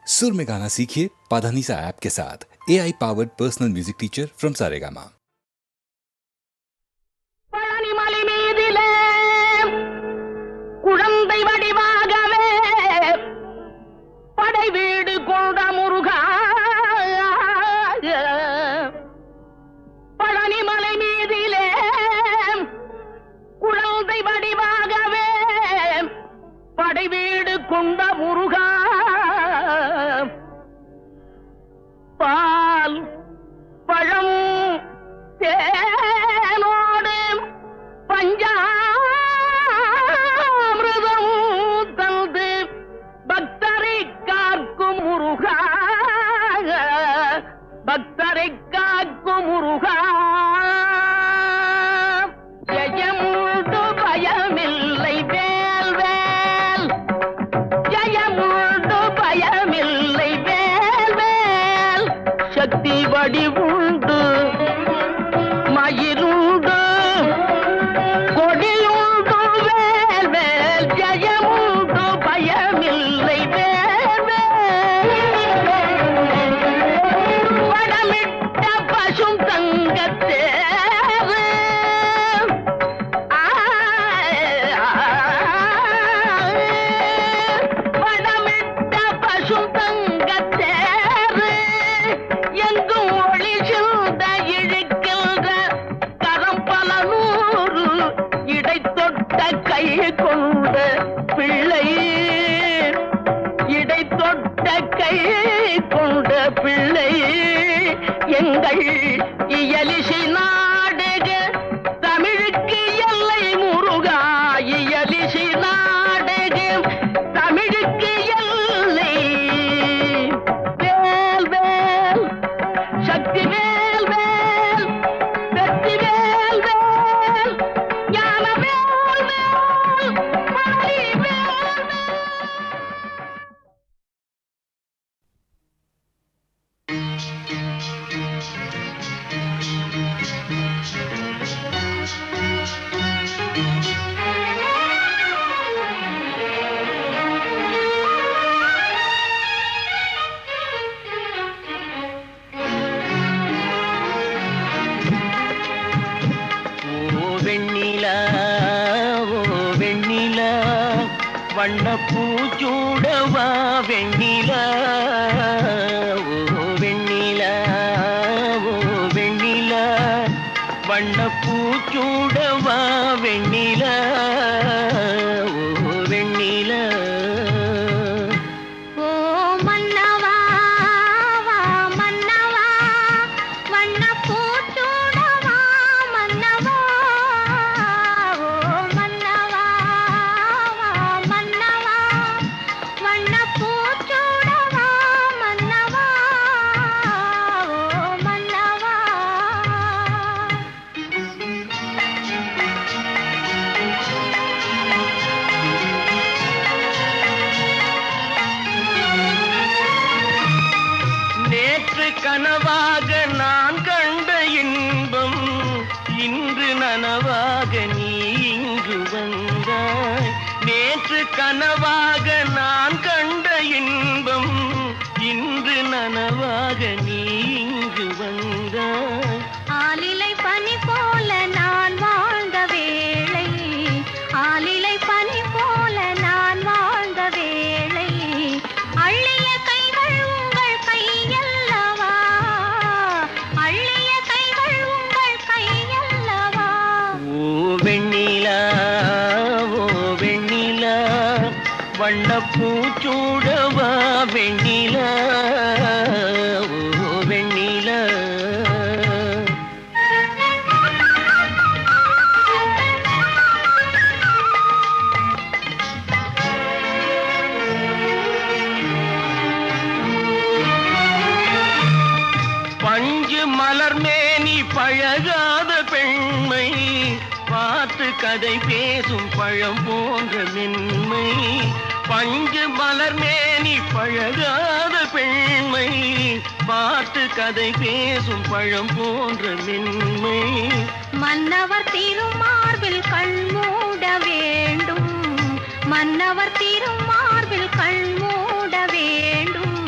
सुर में गाना सीखिए पाधानीसा ऐप के साथ। AI powered personal music teacher from Saregama. Palanimalai மீதிலே குழந்தை வடிவாகவே படை வீடு கொண்ட முருகா, பழனிமலை மீதிலே குழந்தை வடிவாகவே படை வீடு கொண்ட முருகா, பால் பழம் தேனோடு பஞ்சாமிர்தம் தந்து பக்தரை காக்கும் முருகா, பக்தரை காக்கும் முருகா. ஜெயமுண்டு பயமில்லை வேல் வேல், ஜெயமுண்டு பயமில்லை வேல் வேல், சக்தி வடிவுண்டு மயிருண்டு கொடியுண்டு வேல் வேல், ஜெயமுண்டு பயமில்லை வேல் வேல். வடமிட்ட பசும் தங்கத்தேரு, வடமிட்ட பசும் தங்கத்தேரு, எங்கும் ஒளி சிந்த இழுக்கின்ற கரம் பல நூறு, இடை தொட்ட கை கொண்ட பிள்ளை, இடை தொட்ட கை கொண்ட பிள்ளை, எங்கள் இயலிசை நாடக தமிழுக்கு எல்லை முருகா, இயலிசை நாடக தமிழுக்கு எல்லை. வேல் வேல், சக்தி வேல் வேல், வெற்றி வேல் வேல், ஞான வேல் வேல், மணி வேல் வேல். ஓ வெண்ணிலா, ஓ வெண்ணிலா, வண்ணப்பூச்சூடவா வெண்ணிலா, ஓ வெண்ணிலா, ஓ வெண்ணிலா, வண்ணப்பூச்சூடவா வெண்ணிலா, ஓ வெண்ணிலா. ஓ மன்னவா வா மன்னவா, வண்ணப்பூச்சூடவா மன்னவா, ஓ மன்னவா வா மன்னவா, வண்ணப்பூச்சூடவா மன்னவா, ஓ மன்னவா. நேற்று கனவாக நான் கண்ட இன்பம் இன்று நனவாக நீ இங்கு வந்தாய். நேற்று கனவாக நான் கண்ட இன்பம் இன்று நனவாக நீ இங்கு வந்தாய். ஆலிலை பனி போல நான் வாழ்ந்த வேளை, ஆலிலை பனி போல நான் வாழ்ந்த வேளை, அள்ளிய கைகள் உங்கள் கையல்லவா, அள்ளிய கைகள் உங்கள் கையல்லவா. ஓ வெண்ணிலா, ஓ வெண்ணிலா, வண்ணப்பூச்சூடவா வெண்ணிலா, ஓ வெண்ணிலா. பஞ்சு மலர் மேனி பழகாத பெண்மை, பார்த்து கதை பேசும் பழம் போன்ற மென்மை. பஞ்சு மலர் மேனி பழகாத பெண்மை, பார்த்து கதை பேசும் பழம் போன்ற மென்மை. மன்னவர் திருமார்பில் கண் மூட வேண்டும், மன்னவர் திருமார்பில் கண் மூட வேண்டும்.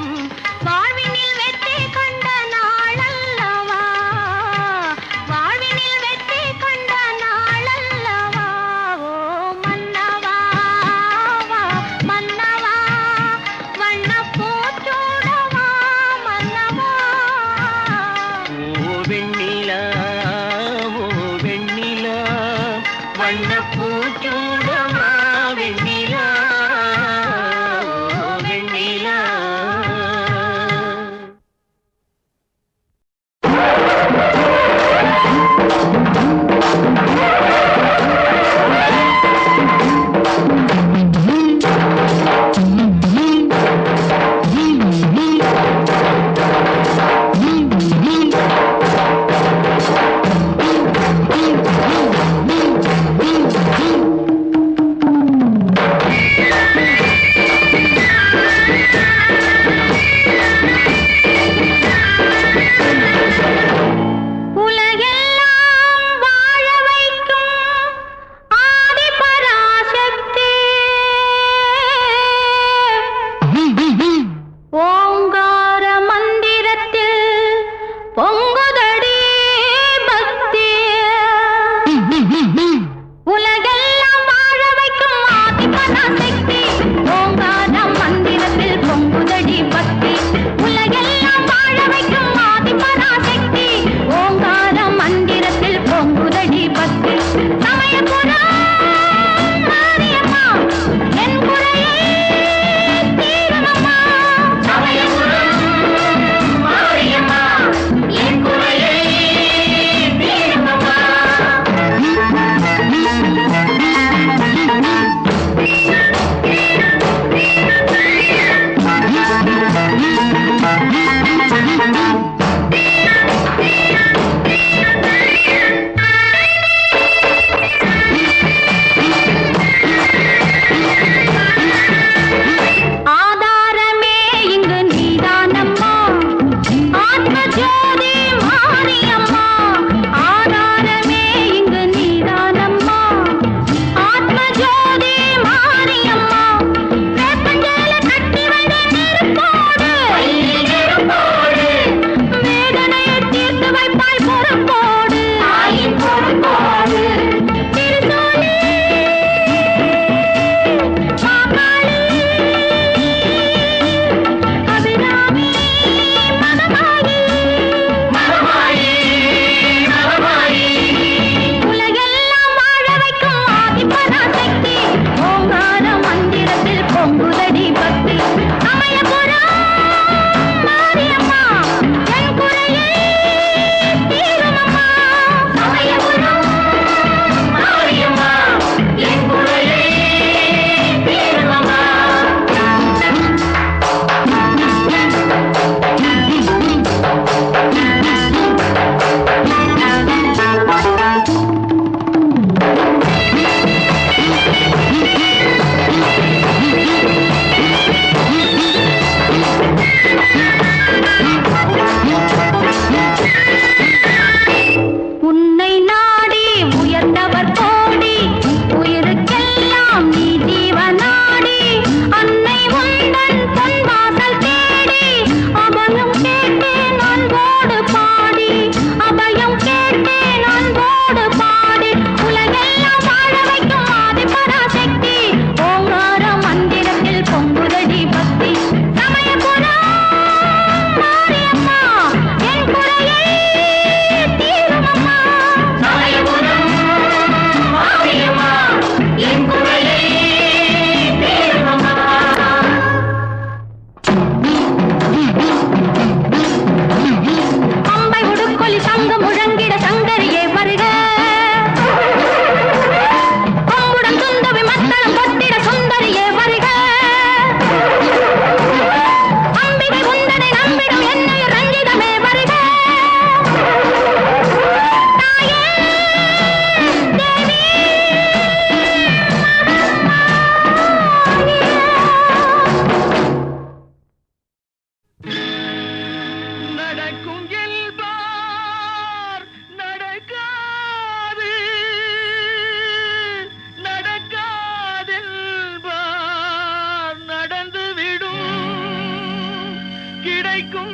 கிடைக்கும்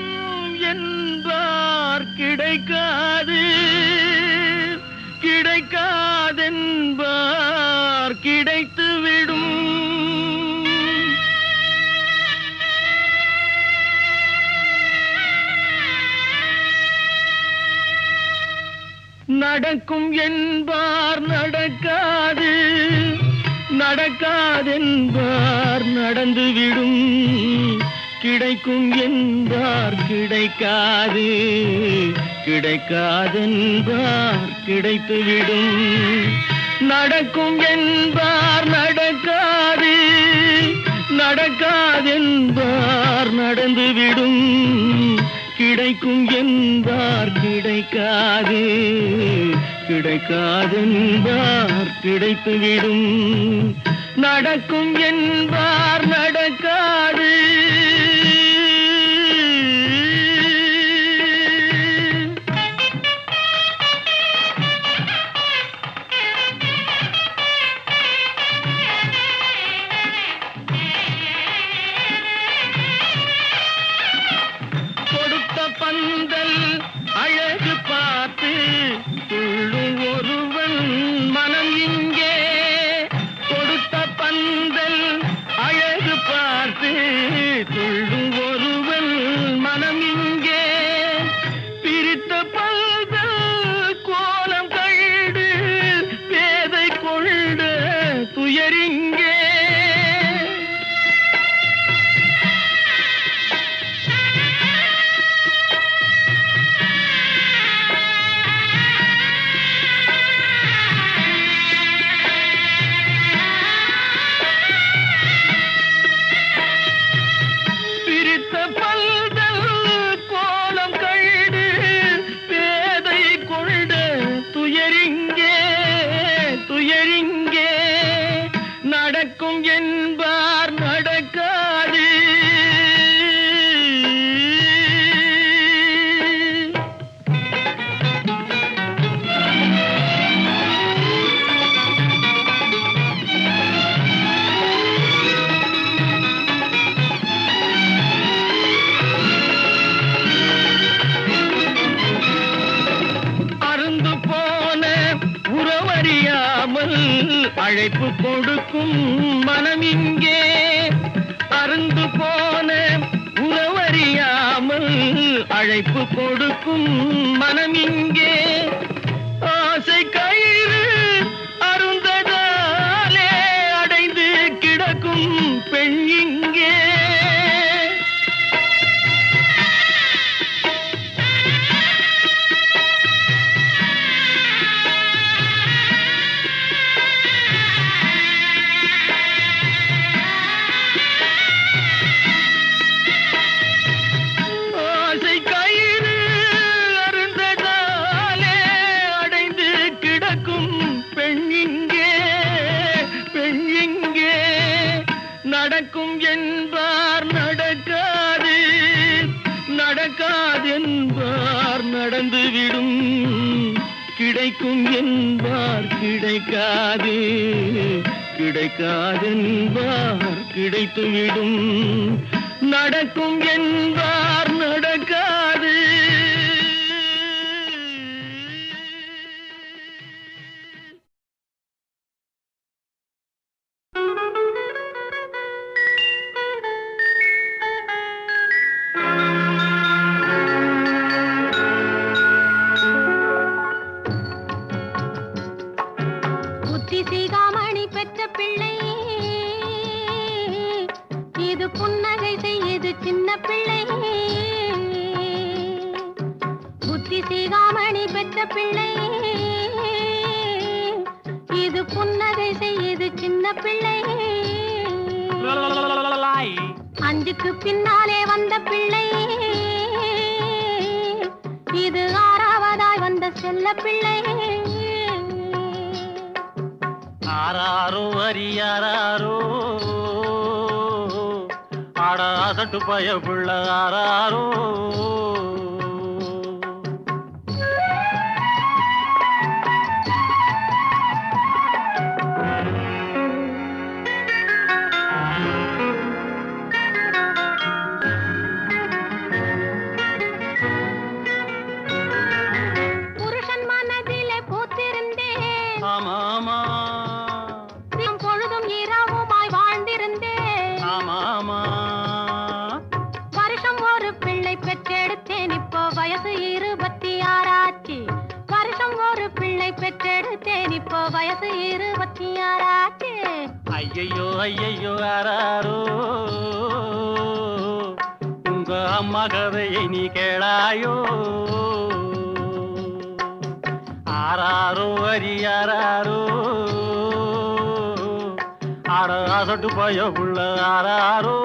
என்பார் கிடைக்காது, கிடைக்காதென்பார் கிடைத்துவிடும். நடக்கும் என்பார் நடக்காது, நடக்காதென்பார் நடந்துவிடும். கிடைக்கும் என்பார் கிடைக்காது, கிடைக்காதென்பார் கிடைத்துவிடும். நடக்கும் என்பார் நடக்காது, நடக்காதென்பார் நடந்துவிடும். கிடைக்கும் என்பார் கிடைக்காது, கிடைக்காதென்பார் கிடைத்துவிடும். நடக்கும் என்பார் நடக்காது. பந்தல் அழகு பார்த்து துள்ளும் ஒருவன் மனம் இங்கே. கொடுத்த பந்தல் அழகு பார்த்து துள்ளும் ஒருவன் மனம் இங்கே. பிரித்த பந்தல் கோலம் கண்டு பேதை கொண்ட துயரிங்கே. நடக்கும் என்பார் நடக்காது. அருந்து போன உறவறியாமல் அழைப்பு கொடுக்கும் மனம் இங்கே. அருந்து போன உறவறியாமல் அழைப்பு கொடுக்கும் மனம் இங்கே. ஆசை கயிறு அருந்ததாலே அடைந்து கிடக்கும் பெண் இங்கே. நடக்கும் என்பார் நடக்காது, நடக்காதென்பார் நடந்துவிடும். கிடைக்கும் என்பார் கிடைக்காது, கிடைக்காதென்பார் கிடைத்துவிடும். நடக்கும் என்பார் நடக்காது. புத்திசிகாமணி பெற்ற பிள்ளை இது, புன்னகை செய்யுது சின்ன பிள்ளை. புத்திசிகாமணி பெற்ற பிள்ளை இது, புன்னகை செய்யுது சின்ன பிள்ளை. அஞ்சுக்கு பின்னாலே வந்த பிள்ளை இது, ஆறாவதாய் வந்த செல்ல பிள்ளை. ஆராரோ அரியாரோ ஆடாசட்டு பயப்புள்ள ஆராரோ. பெற்றெடுத்தேன் இப்போ வயசு 26 ஐயையோ ஐயையோ ஆராரோ உங்க அம்மா கதையை நீ கேளாயோ ஆராரோ அரியாரோ ஆட அசட்டு பய புள்ள ஆராரோ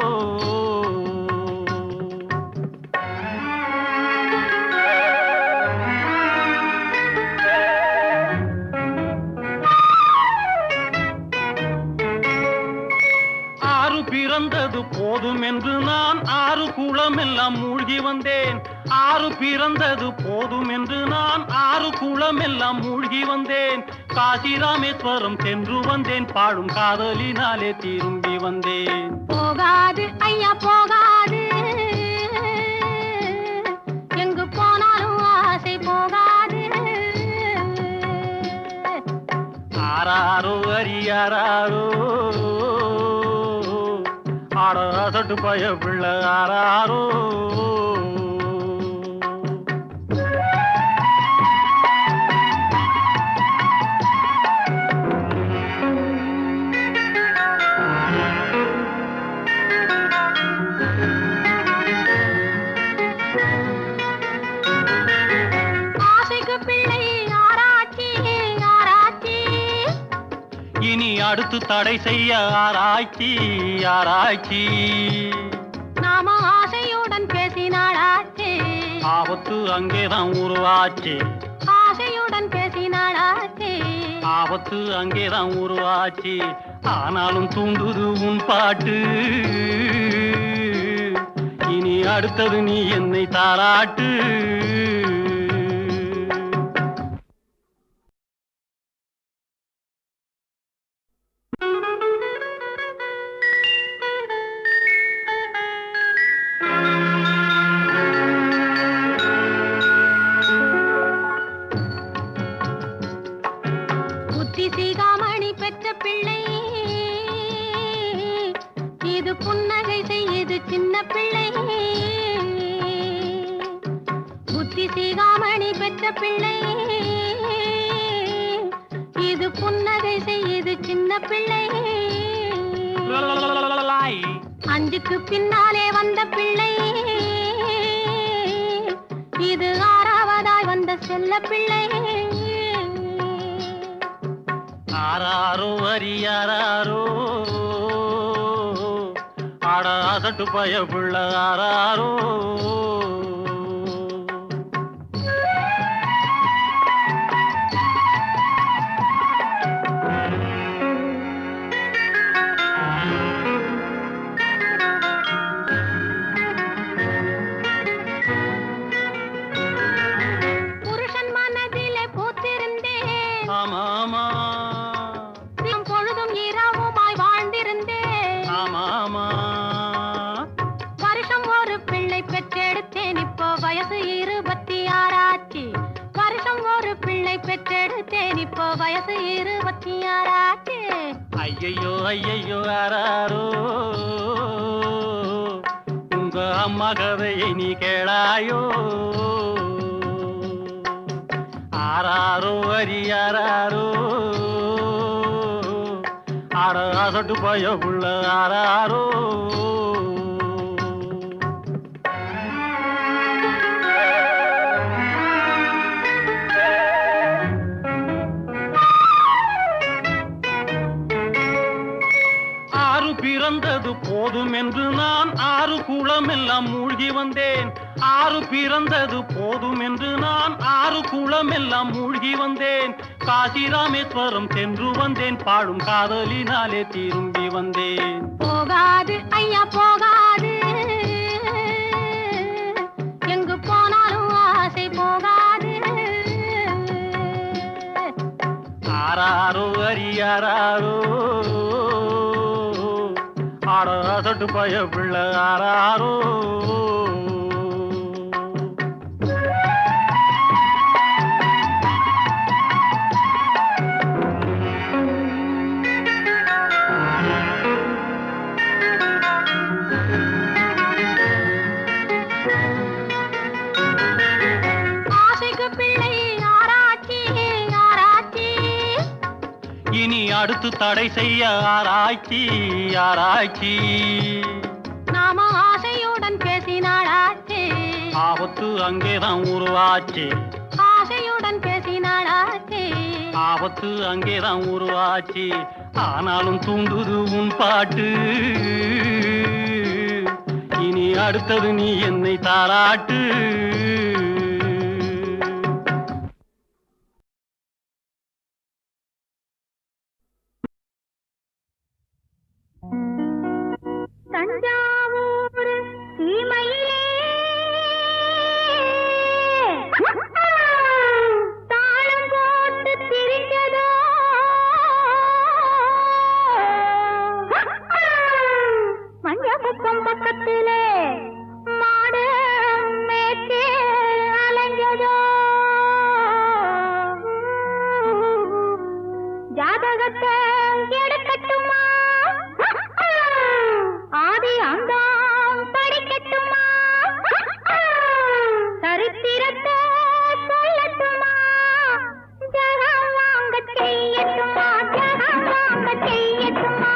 பிறந்தது போதும் என்று நான் 6 குளம் எல்லாம் மூழ்கி வந்தேன் 6 பிறந்தது போதும் என்று நான் 6 குளம் எல்லாம் மூழ்கி வந்தேன் காசி ராமேஸ்வரம் சென்று வந்தேன் பாடும் காதலினாலே திரும்பி வந்தேன் போகாது ஐயா போகாது எங்கு போனாலும் ஆசை போகாது ஆராரோ அரியாரோ ஆட அசட்டு பய பிள்ள ஆராரோ ஆசைக்கு பிள்ளை ஆராய்ச்சி ஆராய்ச்சி இனி அடுத்து தடை செய்ய ஆராய்ச்சி ஆராய்ச்சி நாம ஆசையுடன் பேசினாளாச்சு ஆபத்து அங்கேதான் உருவாச்சு ஆசையுடன் பேசினாளாச்சு ஆபத்து அங்கேதான் உருவாச்சு ஆனாலும் தூண்டுது உன் பாட்டு இனி அடுத்தது நீ என்னை தாராட்டு புத்தி சீகாமணி பெற்ற பிள்ளை இது புன்னகை செய்யுது சின்ன பிள்ளை புத்தி சீகாமணி பெற்ற பிள்ளை இது புன்னகை செய்யுது சின்ன பிள்ளை அஞ்சுக்கு பின்னாலே வந்த பிள்ளை இது 6வதாய் வந்த செல்ல பிள்ளை ஆராரோ அரியாரோ ஆட அசட்டு பய புள்ள ஆராரோ புருஷன் மனதிலே பூத்திருந்தேன் ஆமாமா பொழுதும் இரவுமாய் வாழ்ந்திருந்தேன் ஆமாமா வருஷம் ஒரு பிள்ளை பெற்றெடுத்தேன் இப்போ வயசு 26 வருஷம் ஒரு பிள்ளை பெற்றெடுத்தேன் இப்போ வயசு 26 ஐயையோ ஐயையோ ஆராரோ உங்க அம்மா கதையை நீ கேளாயோ ஆராரோ அரியாரோ ஆட அசட்டு பய புள்ள ஆராரோ பிறந்தது போதும் என்று நான் 6 குளம் எல்லாம் மூழ்கி வந்தேன் 6 பிறந்தது போதும் என்று நான் 6 குளம் எல்லாம் மூழ்கி வந்தேன் காசி ராமேஸ்வரம் சென்று வந்தேன் பாடும் காதலினாலே திரும்பி வந்தேன் போகாது ஐயா போகாது எங்கு போனாலும் ஆசை போகாது ஆராரோ அரியாரோ ஆட அசட்டு பய பிள்ள ஆராரோ ஆசைக்கு பிள்ளை ஆராய்ச்சி ஆராய்ச்சி அடுத்து தடை செய்ய ஆராய்ச்சி ஆராய்ச்சி. நாம ஆசையுடன் பேசினாளாச்சு, ஆபத்து அங்கேதான் உருவாச்சு. ஆசையுடன் பேசினாளாச்சு, ஆபத்து அங்கேதான் உருவாச்சு. ஆனாலும் தூண்டுது உன் பாட்டு, இனி அடுத்தது நீ என்னை தாராட்டு. தஞ்சாவூர் சீமையிலே தாளம் போட்டு திரிஞ்சதோ மஞ்சக்குப்பம் பக்கத்திலே மாடு மேய்ச்சி அலைஞ்சதோ ஜாதகத்தை எடுக்கட்டுமா ஆதி அந்தாம் படிக்கட்டுமா சரித்திரத்தை சொல்லட்டுமா ஜகம் வாங்க செய்யட்டுமா ஜகம் வாங்க செய்யட்டுமா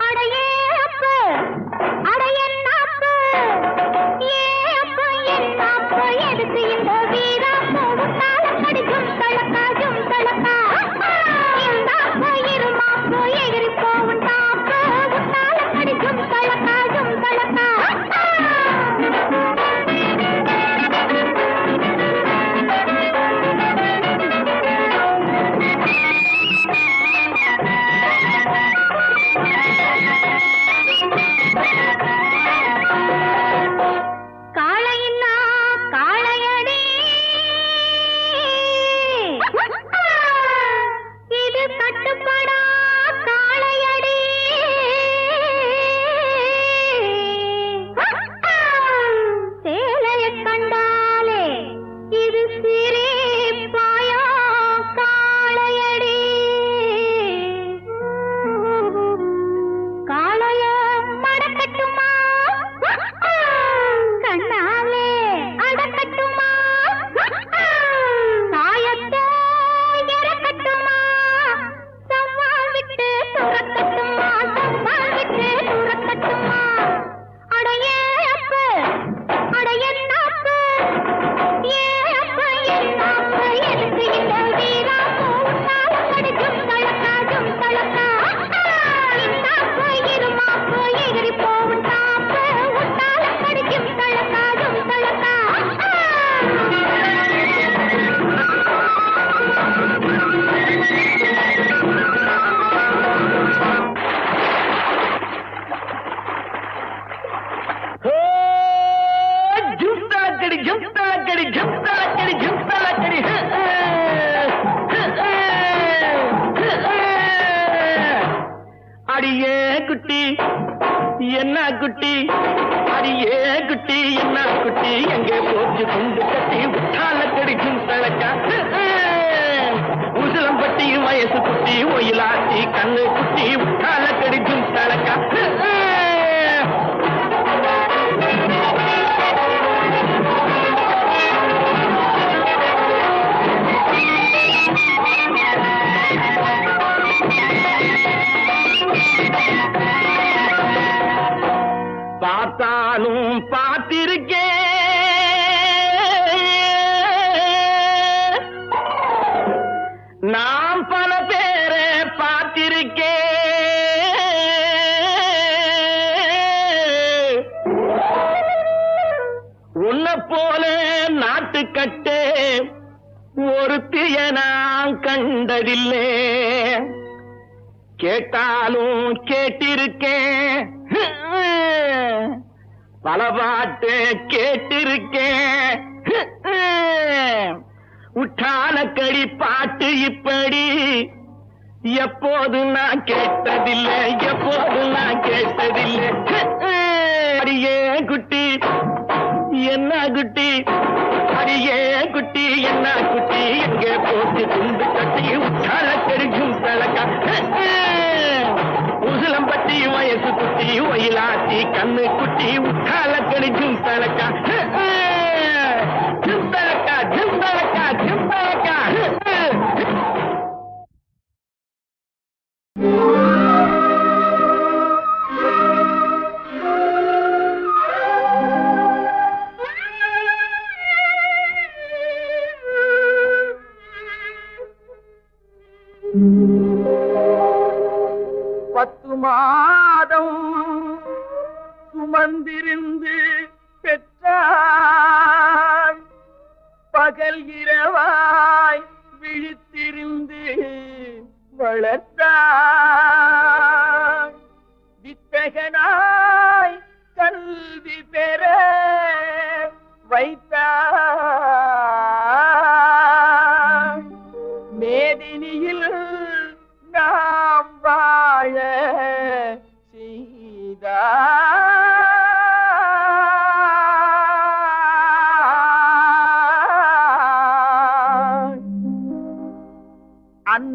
அடையே அப்பு அடையன்னாப்பு ஏ அப்பு என்னாப்பு எதுக்கு இந்த வீராப்பு உன்னால கடிக்கும் தளக்காஜும் தளக்கா இந்தாப்பு இருமாப்பு எகிரி போவும் தாப்பு உன்னால கடிக்கும் தளக்காஜும் தளக்கா காளையில்லா காளையடி இது கட்டுப்படா காளையடி சேலையை கண்டாலே இது சிரிப்பாயா காளையடி காளைய மடக்கட்டுமா கண்ணாலே அடக்கட்டுமா சாயத்தை இறக்கட்டுமா சவால் விட்டு துறக்கட்டுமா சவால் விட்டு துறக்கட்டுமா அடையே அப்பு அடையன்னாப்பு ஏ அப்பு என்னாப்பு எதுக்கு இந்த வீராப்பு உன்னால கடிக்கும் தளக்காஜும் தளக்கா இன்னாப்பு இருமாப்பு எகிரி போவும் தாப்பு உன்னால கடிக்கும் தளக்காஜும் தளக்கா ஜும்தலக்கடி ஜும்தலக்கடி ஜும்தலக்கடி ஜும்தலக்கடி அடியே குட்டி என்ன குட்டி அடியே குட்டி என்ன குட்டி எங்கே போச்சு குண்டு கட்டி உற்றாலக்கடி ஜும்தலக்கா உசிலம்பட்டி வயசு குட்டி ஒயிலாட்டி கண்ணு குட்டி உற்றாலக்கடி ஜும்தலக்கா பார்த்தாலும் பார்த்திருக்கேன் நாம் பல பேரை பார்த்திருக்கேன் உன்னை போல நாட்டுக்கட்டே ஒருத்திய நான் கண்டதில்லை கேட்டாலும் கேட்டிருக்கேன் பல பாட்டு கேட்டிருக்கேன் உற்றாலக்கடி பாட்டு இப்படி எப்போது நான் கேட்டதில்லை எப்போது நான் கேட்டதில்லை அடியே குட்டி என்ன குட்டி அடியே குட்டி என்ன குட்டி எங்கே போட்டு துண்டு கட்டி உற்றாலக்கடி தலக்கா உசிலம்பட்டி வயசு குட்டி ஒயிலாட்டி கண்ணு குட்டி உற்றாலக்கடி தலக்கா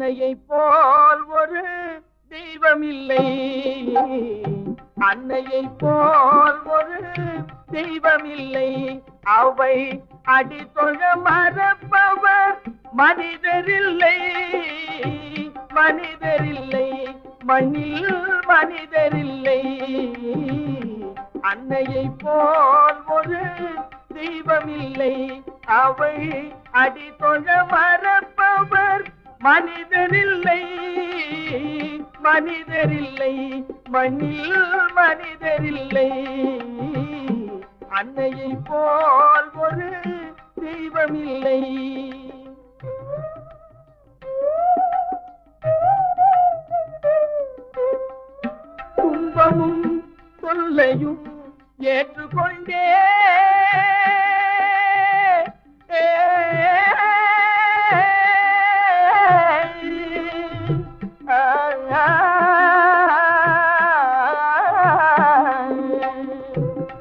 அன்னையை போல் ஒரு தெய்வம் இல்லை, அன்னையை போல் ஒரு தெய்வம் இல்லை. அவை அடித்தொழ மறப்பவர் மனிதரில்லை, மனிதரில்லை, மண்ணில் மனிதரில்லை. அன்னையை போல் ஒரு தெய்வம் இல்லை, அவை அடித்தொழ மறப்பவர் மனிதரில்லை, மனிதரில்லை, மண்ணில் மனிதரில்லை. அன்னையை போல் ஒரு தெய்வம் இல்லை. துன்பமும் தொல்லையும் ஏற்றுக்கொண்டே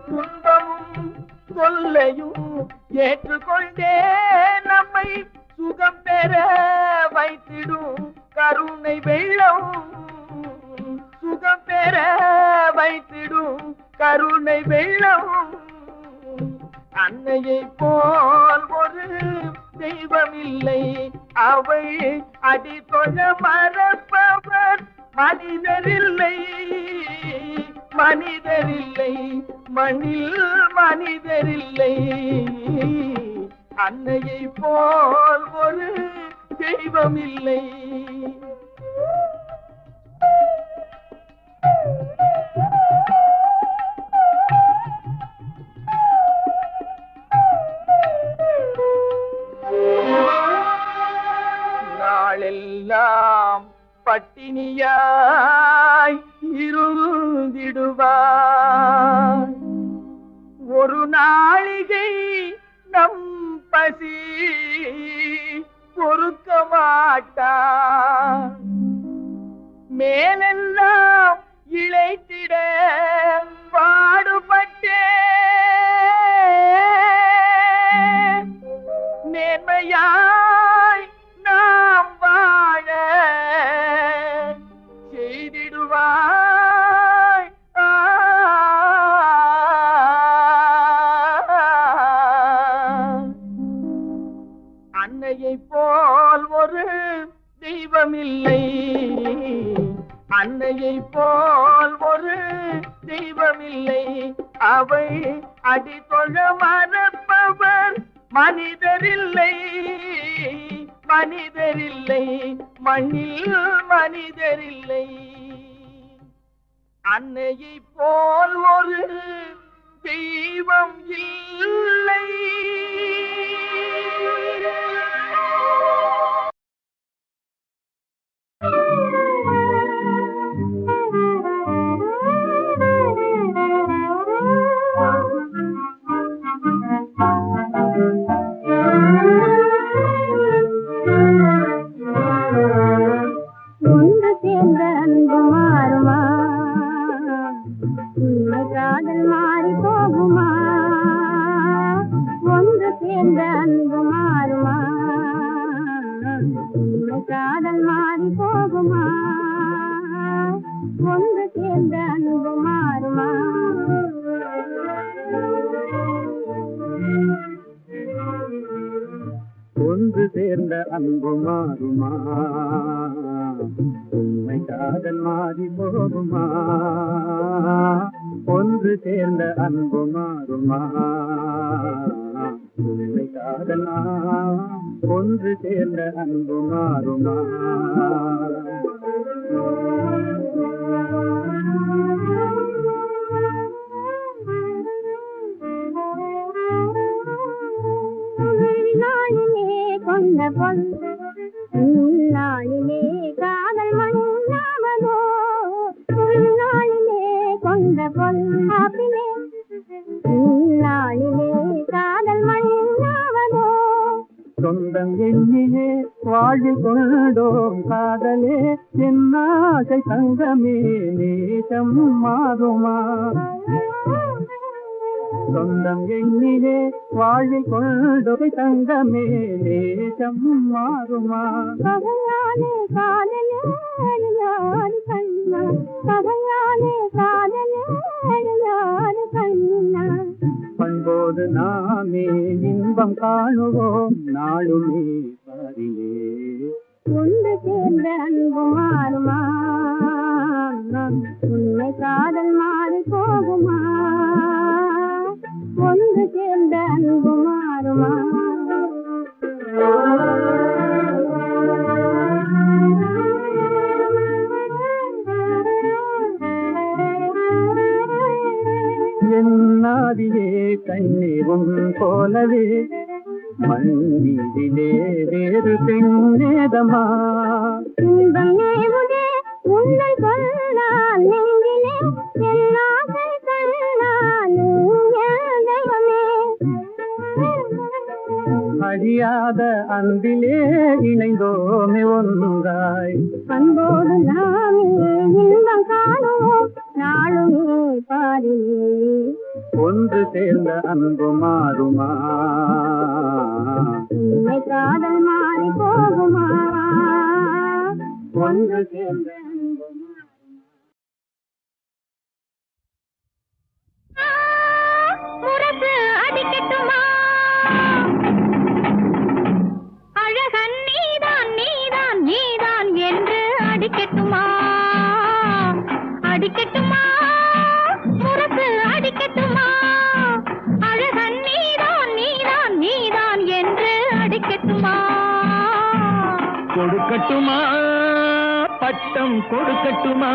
துன்பமும் தொல்லையும் ஏற்றுக்கொண்டே நம்மை சுகம் பெற வைத்திடும் கருணை வெள்ளம், சுகம் பெற வைத்திடும் கருணை வெள்ளம். அன்னையை போல் ஒரு தெய்வம் இல்லை, அவை அடித்தொழ மறப்பவர் மனிதரில்லை, மனிதரில்லை, மண்ணில் மனிதரில்லை. அன்னையை போல் ஒரு தெய்வம் இல்லை. நாளெல்லாம் பட்டினியாய் இருந்திடுவார், ஒரு நாளிகை நம் பசி பொறுக்க மாட்டார். மேலெல்லாம் இளைத்திட பாடுபட்டே மேன்மையாய் நாம் வாழ செய்திடுவாய். அன்னையை போல் ஒரு தெய்வம் இல்லை, அன்னையை போல் ஒரு தெய்வம் இல்லை. அவை அடித்தொழ மறப்பவர் மனிதரில்லை, மனிதரில்லை, மண்ணில் மனிதரில்லை. அன்னையை போல் ஒரு தெய்வம் இல்லை. ஒன்று சேர்ந்த அன்பு மாறுமா, உண்மை காதல் மாறி போகுமா? ஒன்று சேர்ந்த அன்பு மாறுமா, உண்மை காதல் ஒன்று சேர்ந்த அன்பு மாறுமா? நாளிலே காதல் மண்ணாவதோ, நாளிலே கொண்ட பொல்லாப்பிலே, நாளிலே காதல் மண்ணாவதோ. சொந்தம் எண்ணியே வாழ்வில் கொண்டோம் காதலே, என் ஆசை தங்கமே நேசம் மாறுமா? சொந்தம் எண்ணிலே வாழ்வில் கொண்டோம் தங்கமே நேசம் மாறுமா? கதையாலே காதலே எழுதாது கண்ணா கதையாலே காதலே எழுதாது கண்ணா பண்போடு நாமே இன்பம் காணுவோம் நாளுமே பாரிலே ஒன்று சேர்ந்த அன்பு மாறுமா உண்மை காதல் மாறி போகுமா ஒன்று சேர்ந்த அன்பு மாறுமா என்னாதியே கண்ணீரும் போலவே மண்ணிலே வேறு பெண்ணேதமா இன்பம் நேருதே உன்னை சொன்னால் நெஞ்சிலே என்னாசை கண்ணால் தெய்வமே அழியாத அன்பிலே இணைந்தோமே ஒன்றாய் அன்போடு நாமே இன்பம் காணுவோம் நாளுமே பாரிலே ஒன்று சேர்ந்த அன்பு மாறுமா உண்மை காதல் மாறி போகுமா ஒன்று சேர்ந்த அன்பு முரசு அடிக்கட்டுமா அழகன் நீதான் நீதான் நீதான் என்று அடிக்கட்டுமா அடிக்கட்டுமா முரசு அடிக்கட்டுமா அழகன் நீதான் நீதான் நீதான் என்று அடிக்கட்டுமா கொடுக்கட்டுமா பட்டம் கொடுக்கட்டுமா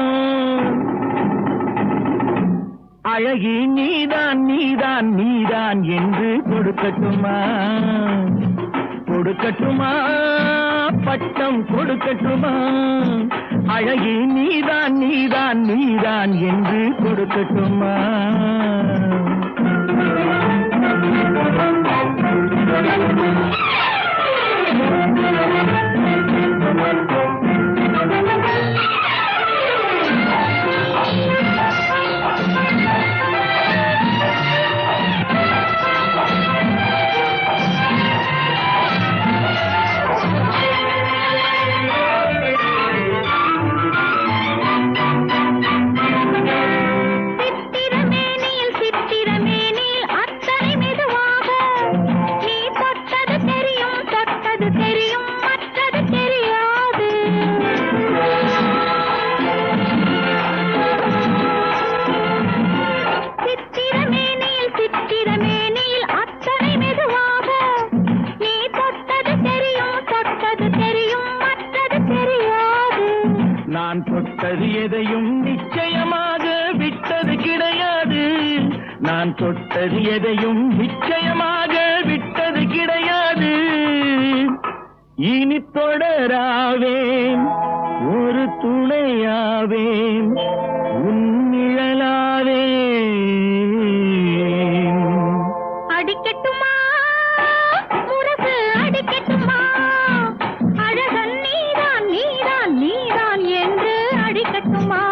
அழகி நீதான் நீதான் நீதான் என்று கொடுக்கட்டுமா கொடுக்கட்டுமா பட்டம் கொடுக்கட்டுமா அழகி நீதான் நீதான் நீதான் என்று கொடுக்கட்டுமா சித்திரமேனியில் அத்தனை மெதுவாக நீ தொட்டது தெரியும் மற்றது தெரியாது சித்திரமேனியில் அத்தனை மெதுவாக நீ தொட்டது தெரியும் மற்றது தெரியாது நான் தொட்டது எதையும் நிச்சயமாக விட்டது கிடையாது நான் தொட்டது எதையும் நிச்சயமாக விட்டது கிடையாது இனி தொடராவேன் ஒரு துணையாவேன் உன் நிழலாவேன் அடிக்கட்டுமா முரசு அடிக்கட்டுமா அழகன் நீதான் நீதான் நீதான் என்று அடிக்கட்டுமா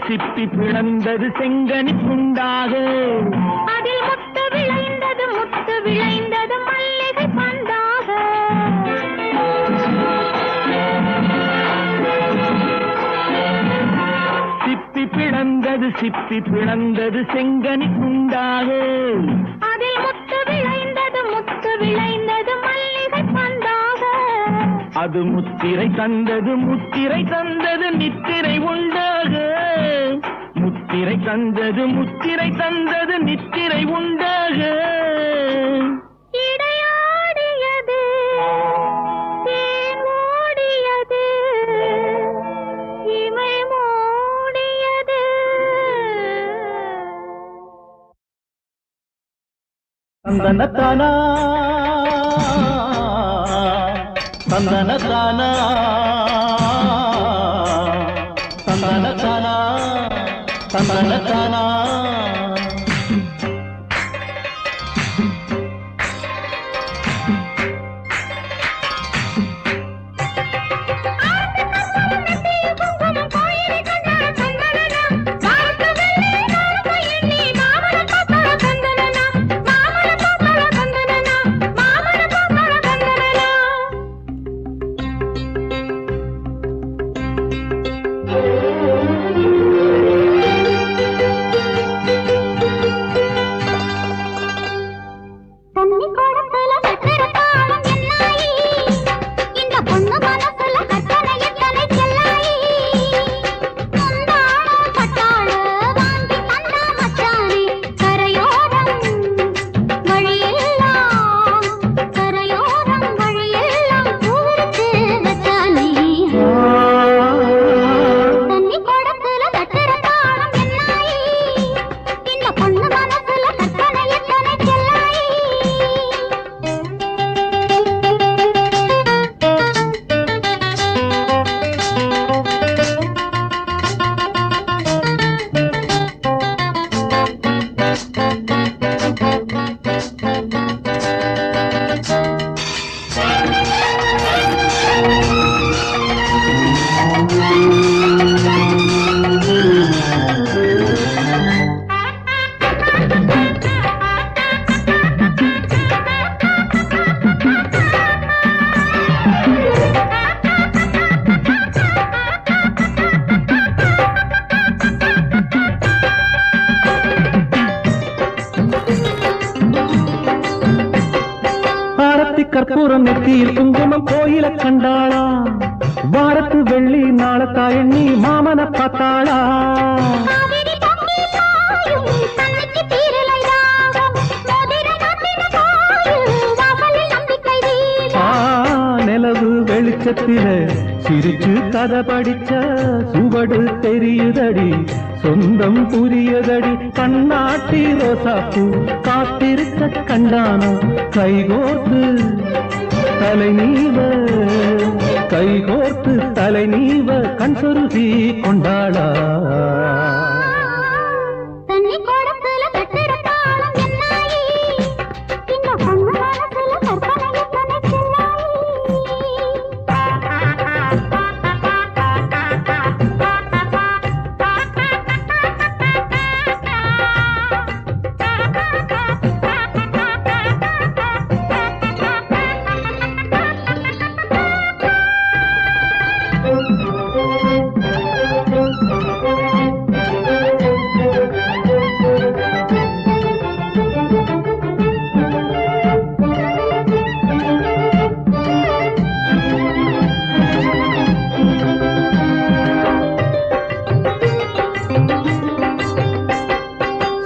சிப்பி பிளந்தது செங்கனி துண்டாக அதில் முத்து விளைந்தது மல்லிகை பந்தாக சிப்பி பிளந்தது செங்கனி துண்டாக அதில் முத்து விளைந்தது மல்லிகை பந்தாக அது முத்திரை தந்தது நித்திரை உண்டாக முத்திரை தந்தது நித்திரை உண்டாக இடையாடியது தேன் ஓடியது இமை மூடியது தந்தனத்தானா தந்தனத்தானா தந்தனத்தானா தந்தனத்தானா கற்பூரம் நெத்தியில் குங்குமம் கோயில கண்டாளா வாரத்து வெள்ளி நாளத்தா எண்ணி மாமன பார்த்தாளா காவிரி பொங்கி பாயும் கண்ணுக்கு தீரலை ராகம் மோதிர மாத்திர பாயும் வாசலில் நம்பிக்கை தீபம் நிலவு வெளிச்சத்தில சிரிச்சு கதை படிச்ச சுவடு தெரியுதடி சொந்தம் புரியதடி கண்ணாட்டி ரோசாப்பூ காத்திருக்க கண்டானா கைகோர்த்து தலை நீவ கைகோர்த்து தலை நீவ கண் சொருகி கொண்டாளா தண்ணி கோடத்துல கட்டுற தாளம் என்னாயி இந்த பொண்ணு மனசுல கற்பனை எத்தனை செல்லாயி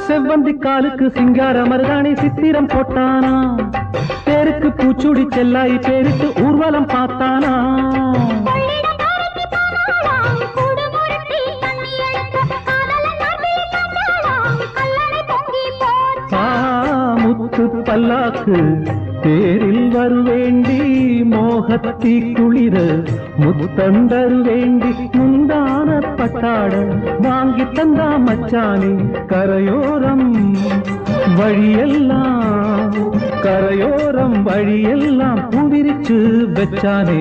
செவ்வந்தி காலுக்கு சிங்கார மருதாணி சித்திரம் போட்டானா பேருக்கு பூச்சுடி செல்லாய் பேருக்கு ஊர்வலம் பார்த்தானா கொள்ளிடக்காரைக்கு போனாளாம் கூடு முரட்டி தண்ணி எடுக்க காதலன் நாட்டில் கண்டாளாம் கல்லணை பொங்கி போச்சு முத்து பல்லாக்கு தேரில் வருவேண்டி மோகத்தி குளிர முத்தந்தரு வேண்டி முந்தான பட்டாட வாங்கி தந்தா மச்சானே கரையோரம் வழியெல்லாம் கரையோரம் வழியெல்லாம் பூவிரிச்சு வச்சானே